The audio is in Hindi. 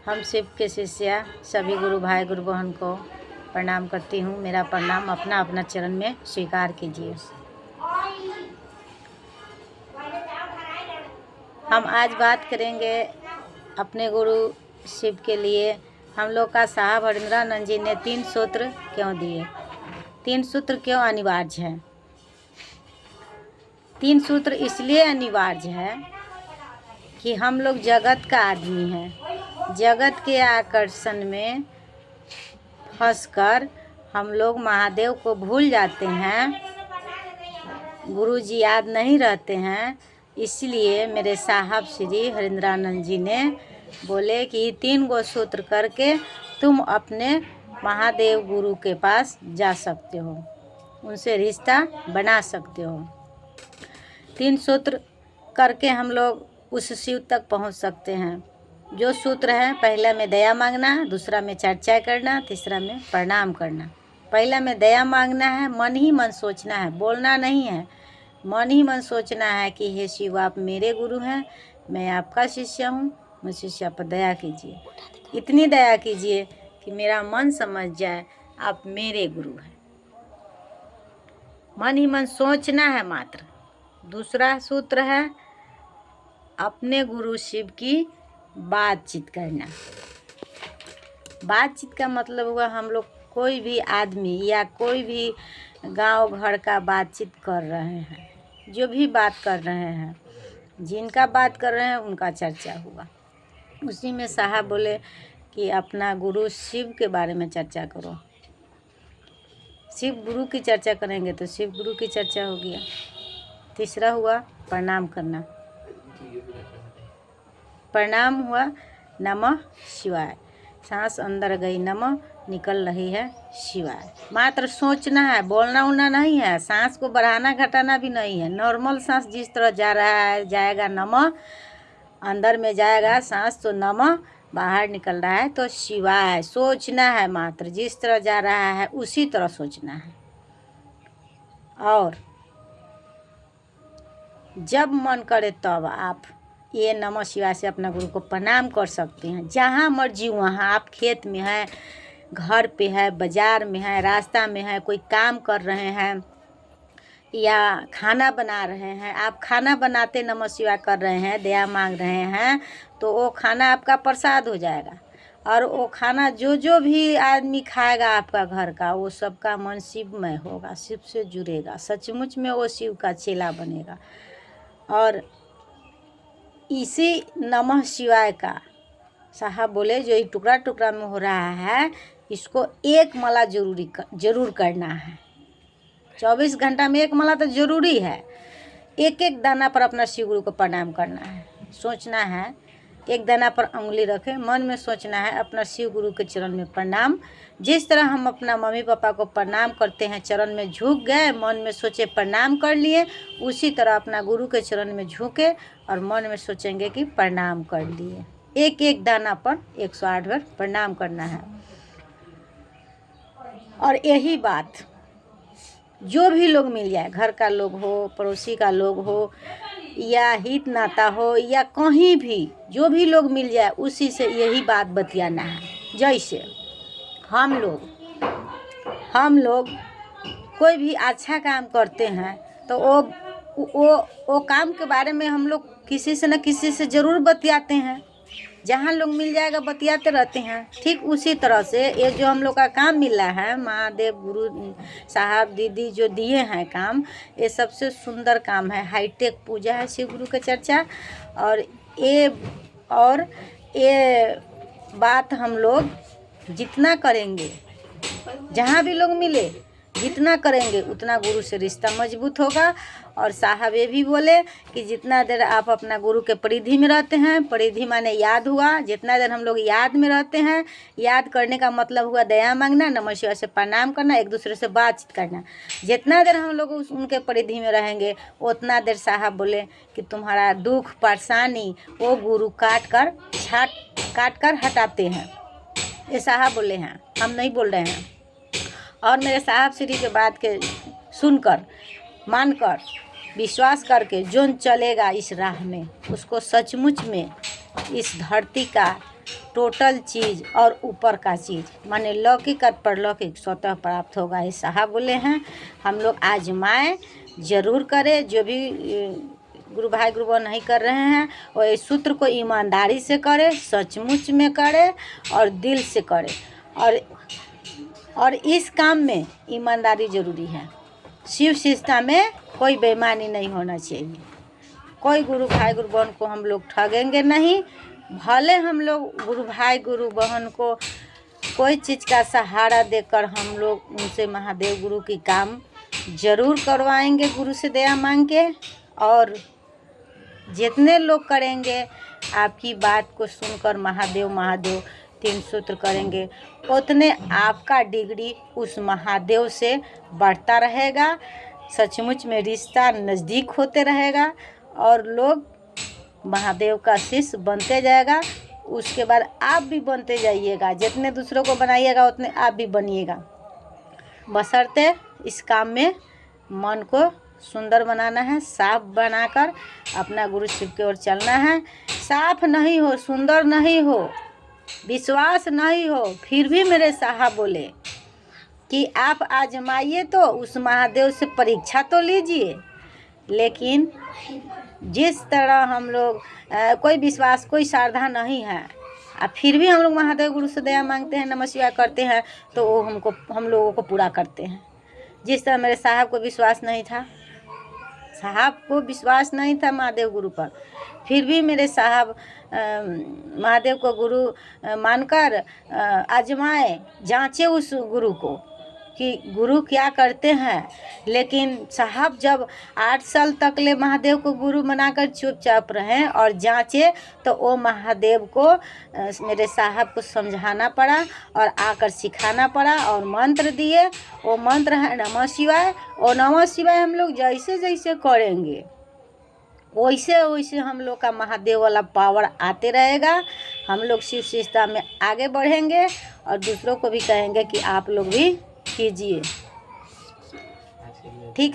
हम शिव के शिष्या सभी गुरु भाई गुरु बहन को प्रणाम करती हूँ। मेरा प्रणाम अपना अपना चरण में स्वीकार कीजिए। हम आज बात करेंगे अपने गुरु शिव के लिए। हम लोग का साहब हरिंद्रानंद जी ने 3 सूत्र क्यों दिए, 3 सूत्र क्यों अनिवार्य है। 3 सूत्र इसलिए अनिवार्य है कि हम लोग जगत का आदमी हैं। जगत के आकर्षण में फंसकर हम लोग महादेव को भूल जाते हैं, गुरु जी याद नहीं रहते हैं। इसलिए मेरे साहब श्री हरिंद्रानंद जी ने बोले कि 3 गो सूत्र करके तुम अपने महादेव गुरु के पास जा सकते हो, उनसे रिश्ता बना सकते हो। 3 सूत्र करके हम लोग उस शिव तक पहुंच सकते हैं। जो सूत्र है, पहला में दया मांगना, दूसरा में चर्चा करना, तीसरा में प्रणाम करना। पहला में दया मांगना है, मन ही मन सोचना है, बोलना नहीं है। मन ही मन सोचना है कि हे शिव, आप मेरे गुरु हैं, मैं आपका शिष्य हूँ, मुझ शिष्य पर दया कीजिए। इतनी दया कीजिए कि मेरा मन समझ जाए आप मेरे गुरु हैं। मन ही मन सोचना है मात्र। दूसरा सूत्र है अपने गुरु शिव की बातचीत करना। बातचीत का मतलब हुआ हम लोग कोई भी आदमी या कोई भी गांव घर का बातचीत कर रहे हैं, जो भी बात कर रहे हैं, जिनका बात कर रहे हैं उनका चर्चा हुआ। उसी में साहब बोले कि अपना गुरु शिव के बारे में चर्चा करो। शिव गुरु की चर्चा करेंगे तो शिव गुरु की चर्चा हो गया। तीसरा हुआ प्रणाम करना। प्रणाम हुआ नमः शिवाय, सांस अंदर गई नमः, निकल रही है शिवाय। मात्र सोचना है, बोलना उलना नहीं है, सांस को बढ़ाना घटाना भी नहीं है। नॉर्मल सांस जिस तरह जा रहा है जाएगा नमः, अंदर में जाएगा सांस तो नमः, बाहर निकल रहा है तो शिवाय। सोचना है मात्र, जिस तरह जा रहा है उसी तरह सोचना है। और जब मन करे तब आप ये नमः शिवाय से अपना गुरु को प्रणाम कर सकते हैं। जहाँ मर्जी वहाँ, आप खेत में है, घर पे है, बाज़ार में है, रास्ता में है, कोई काम कर रहे हैं या खाना बना रहे हैं। आप खाना बनाते नमः शिवाय कर रहे हैं, दया मांग रहे हैं, तो वो खाना आपका प्रसाद हो जाएगा। और वो खाना जो जो भी आदमी खाएगा आपका घर का, वो सबका मन शिवमय होगा, शिव से जुड़ेगा, सचमुच में वो शिव का चेला बनेगा। और इसी नमः शिवाय का साहब बोले जो ये टुकड़ा टुकड़ा में हो रहा है, इसको 1 माला जरूर करना है। 24 घंटा में 1 माला तो ज़रूरी है। एक एक दाना पर अपना शिव गुरु को प्रणाम करना है। सोचना है, एक दाना पर उंगली रखे, मन में सोचना है अपना शिव गुरु के चरण में प्रणाम। जिस तरह हम अपना मम्मी पापा को प्रणाम करते हैं, चरण में झुक गए, मन में सोचे प्रणाम कर लिए, उसी तरह अपना गुरु के चरण में झुके और मन में सोचेंगे कि प्रणाम कर लिए। एक एक दाना पर 108 बार प्रणाम करना है। और यही बात जो भी लोग मिल जाए, घर का लोग हो, पड़ोसी का लोग हो, या हित नाता हो, या कहीं भी जो भी लोग मिल जाए, उसी से यही बात बतियाना है। जैसे हम लोग कोई भी अच्छा काम करते हैं तो वो काम के बारे में हम लोग किसी से न किसी से ज़रूर बतियाते हैं। जहाँ लोग मिल जाएगा बतियाते रहते हैं। ठीक उसी तरह से ये जो हम लोग का काम मिला है, महादेव गुरु साहब दीदी जो दिए हैं काम, ये सबसे सुंदर काम है। हाईटेक पूजा है शिव गुरु की चर्चा। और ये बात हम लोग जितना करेंगे, जहाँ भी लोग मिले जितना करेंगे उतना गुरु से रिश्ता मजबूत होगा। और साहब ये भी बोले कि जितना देर आप अपना गुरु के परिधि में रहते हैं, परिधि माने याद हुआ, जितना देर हम लोग याद में रहते हैं, याद करने का मतलब हुआ दया मांगना, नमः शिवाय से प्रणाम करना, एक दूसरे से बातचीत करना। जितना देर हम लोग उनके परिधि में रहेंगे उतना देर साहब बोले कि तुम्हारा दुख परेशानी वो गुरु काट कर हटाते हैं। ये साहब बोले हैं, हम नहीं बोल रहे हैं। और मेरे साहब श्री के बात के सुनकर, मानकर, विश्वास करके जो चलेगा इस राह में, उसको सचमुच में इस धरती का टोटल चीज़ और ऊपर का चीज़ माने लौकिक और परलौकिक स्वतः प्राप्त होगा, ये साहब बोले हैं। हम लोग आजमाएं, ज़रूर करें। जो भी गुरु भाई गुरु बहन नहीं कर रहे हैं वो इस सूत्र को ईमानदारी से करें, सचमुच में करें और दिल से करें। और इस काम में ईमानदारी ज़रूरी है। शिव शिष्टता में कोई बेईमानी नहीं होना चाहिए। कोई गुरु भाई गुरु बहन को हम लोग ठगेंगे नहीं। भले हम लोग गुरु भाई गुरु बहन को कोई चीज़ का सहारा देकर हम लोग उनसे महादेव गुरु की काम ज़रूर करवाएंगे गुरु से दया मांग के। और जितने लोग करेंगे आपकी बात को सुनकर महादेव महादेव 3 सूत्र करेंगे, उतने आपका डिग्री उस महादेव से बढ़ता रहेगा। सचमुच में रिश्ता नज़दीक होते रहेगा और लोग महादेव का शिष्य बनते जाएगा। उसके बाद आप भी बनते जाइएगा। जितने दूसरों को बनाइएगा उतने आप भी बनिएगा। बशर्ते इस काम में मन को सुंदर बनाना है, साफ बनाकर अपना गुरु शिव की ओर चलना है। साफ नहीं हो, सुंदर नहीं हो, विश्वास नहीं हो, फिर भी मेरे साहब बोले कि आप आजमाइए, तो उस महादेव से परीक्षा तो लीजिए। लेकिन जिस तरह हम लोग कोई विश्वास कोई श्रद्धा नहीं है और फिर भी हम लोग महादेव गुरु से दया मांगते हैं, नमः शिवाय करते हैं, तो वो हम लोगों को पूरा करते हैं। जिस तरह मेरे साहब को विश्वास नहीं था, साहब को विश्वास नहीं था महादेव गुरु पर, फिर भी मेरे साहब महादेव को गुरु मानकर आजमाए, जांचे उस गुरु को कि गुरु क्या करते हैं। लेकिन साहब जब 8 साल तक ले महादेव को गुरु बनाकर चुपचाप रहें और जांचे, तो वो महादेव को मेरे साहब को समझाना पड़ा और आकर सिखाना पड़ा और मंत्र दिए। वो मंत्र है नमः शिवाय। और नमः शिवाय हम लोग जैसे जैसे करेंगे वैसे वैसे हम लोग का महादेव वाला पावर आते रहेगा। हम लोग शिव शिष्टता में आगे बढ़ेंगे और दूसरों को भी कहेंगे कि आप लोग भी कीजिए। ठीक है।